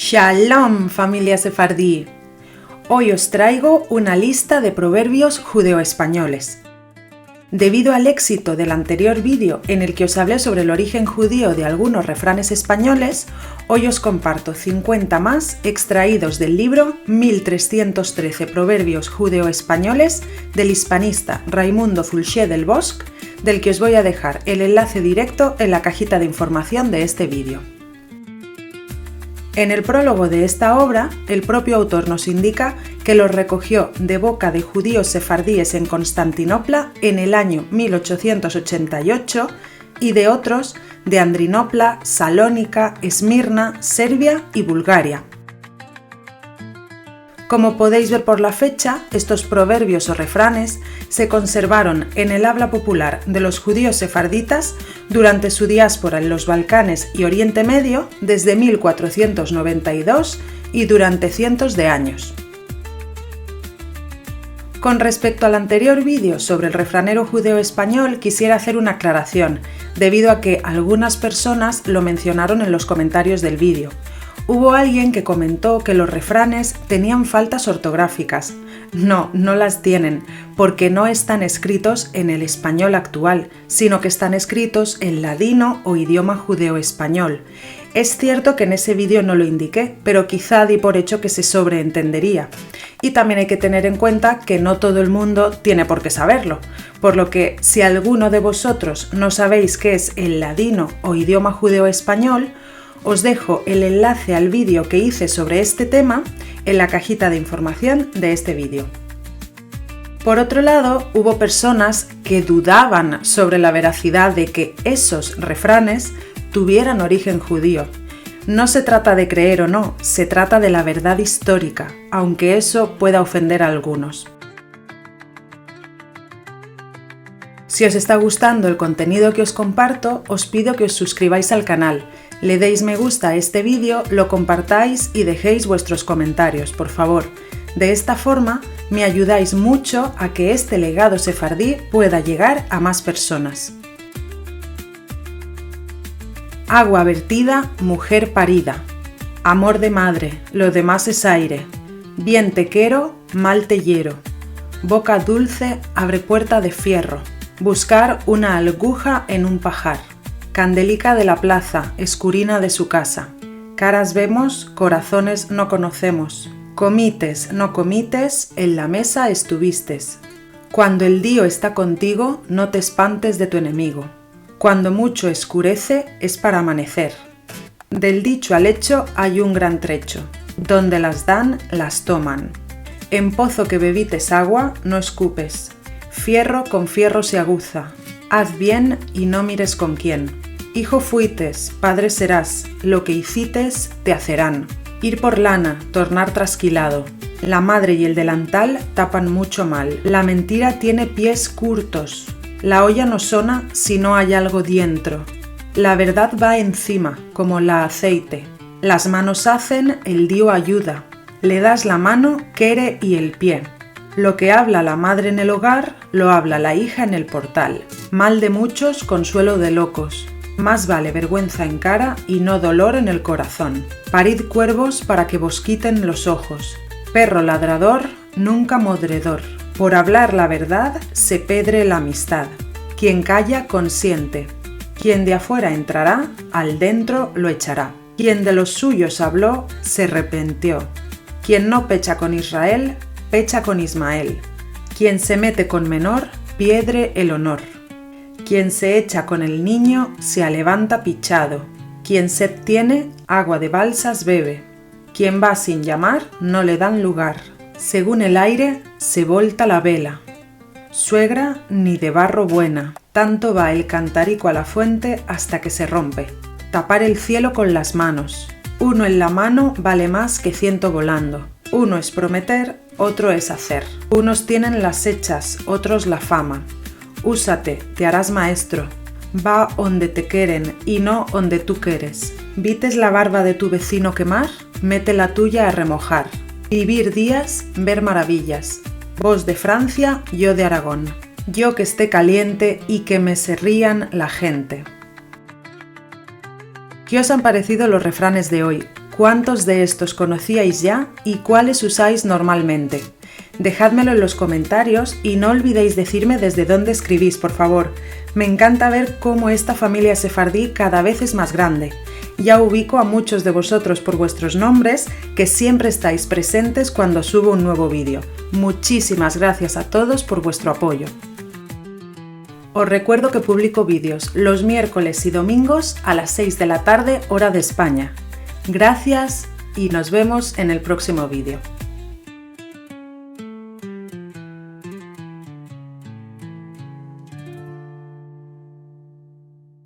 Shalom, familia sefardí. Hoy os traigo una lista de proverbios judeoespañoles. Debido al éxito del anterior vídeo en el que os hablé sobre el origen judío de algunos refranes españoles, hoy os comparto 50 más extraídos del libro 1313 proverbios judeoespañoles del hispanista Raimundo Fulcher del Bosch, del que os voy a dejar el enlace directo en la cajita de información de este vídeo. En el prólogo de esta obra, el propio autor nos indica que los recogió de boca de judíos sefardíes en Constantinopla en el año 1888 y de otros de Andrinopla, Salónica, Esmirna, Serbia y Bulgaria. Como podéis ver por la fecha, estos proverbios o refranes se conservaron en el habla popular de los judíos sefarditas durante su diáspora en los Balcanes y Oriente Medio desde 1492 y durante cientos de años. Con respecto al anterior vídeo sobre el refranero judeo español, quisiera hacer una aclaración, debido a que algunas personas lo mencionaron en los comentarios del vídeo. Hubo alguien que comentó que los refranes tenían faltas ortográficas. No, no las tienen, porque no están escritos en el español actual, sino que están escritos en ladino o idioma judeo-español. Es cierto que en ese vídeo no lo indiqué, pero quizá di por hecho que se sobreentendería. Y también hay que tener en cuenta que no todo el mundo tiene por qué saberlo, por lo que si alguno de vosotros no sabéis qué es el ladino o idioma judeo-español, os dejo el enlace al vídeo que hice sobre este tema en la cajita de información de este vídeo. Por otro lado, hubo personas que dudaban sobre la veracidad de que esos refranes tuvieran origen judío. No se trata de creer o no, se trata de la verdad histórica, aunque eso pueda ofender a algunos. Si os está gustando el contenido que os comparto, os pido que os suscribáis al canal, le deis me gusta a este vídeo, lo compartáis y dejéis vuestros comentarios, por favor. De esta forma, me ayudáis mucho a que este legado sefardí pueda llegar a más personas. Agua vertida, mujer parida. Amor de madre, lo demás es aire. Bien te quiero, mal te hiero. Boca dulce, abre puerta de fierro. Buscar una aguja en un pajar. Candelica de la plaza, escurina de su casa. Caras vemos, corazones no conocemos. Comites, no comites, en la mesa estuvistes. Cuando el día está contigo, no te espantes de tu enemigo. Cuando mucho escurece, es para amanecer. Del dicho al hecho hay un gran trecho. Donde las dan, las toman. En pozo que bebites agua, no escupes. Fierro con fierro se aguza. Haz bien y no mires con quién. Hijo fuites, padre serás, lo que hicites te hacerán. Ir por lana, tornar trasquilado. La madre y el delantal tapan mucho mal. La mentira tiene pies curtos. La olla no sona si no hay algo dentro. La verdad va encima, como la aceite. Las manos hacen, el Dios ayuda. Le das la mano, quiere y el pie. Lo que habla la madre en el hogar, lo habla la hija en el portal. Mal de muchos, consuelo de locos. Más vale vergüenza en cara y no dolor en el corazón. Parid cuervos para que vos quiten los ojos. Perro ladrador, nunca modredor. Por hablar la verdad, se pedre la amistad. Quien calla, consiente. Quien de afuera entrará, al dentro lo echará. Quien de los suyos habló, se arrepintió. Quien no pecha con Israel, pecha con Ismael. Quien se mete con menor, piedre el honor. Quien se echa con el niño, se alevanta pichado. Quien sed tiene, agua de balsas bebe. Quien va sin llamar, no le dan lugar. Según el aire, se volta la vela. Suegra ni de barro buena, tanto va el cantarico a la fuente hasta que se rompe. Tapar el cielo con las manos. Uno en la mano vale más que 100 volando. Uno es prometer, otro es hacer. Unos tienen las hechas, otros la fama. Úsate, te harás maestro. Va onde te queren y no onde tú queres. ¿Vites la barba de tu vecino quemar? Mete la tuya a remojar. Vivir días, ver maravillas. Vos de Francia, yo de Aragón. Yo que esté caliente y que me se rían la gente. ¿Qué os han parecido los refranes de hoy? ¿Cuántos de estos conocíais ya y cuáles usáis normalmente? Dejádmelo en los comentarios y no olvidéis decirme desde dónde escribís, por favor. Me encanta ver cómo esta familia sefardí cada vez es más grande. Ya ubico a muchos de vosotros por vuestros nombres, que siempre estáis presentes cuando subo un nuevo vídeo. Muchísimas gracias a todos por vuestro apoyo. Os recuerdo que publico vídeos los miércoles y domingos a las 6 de la tarde, hora de España. Gracias y nos vemos en el próximo vídeo.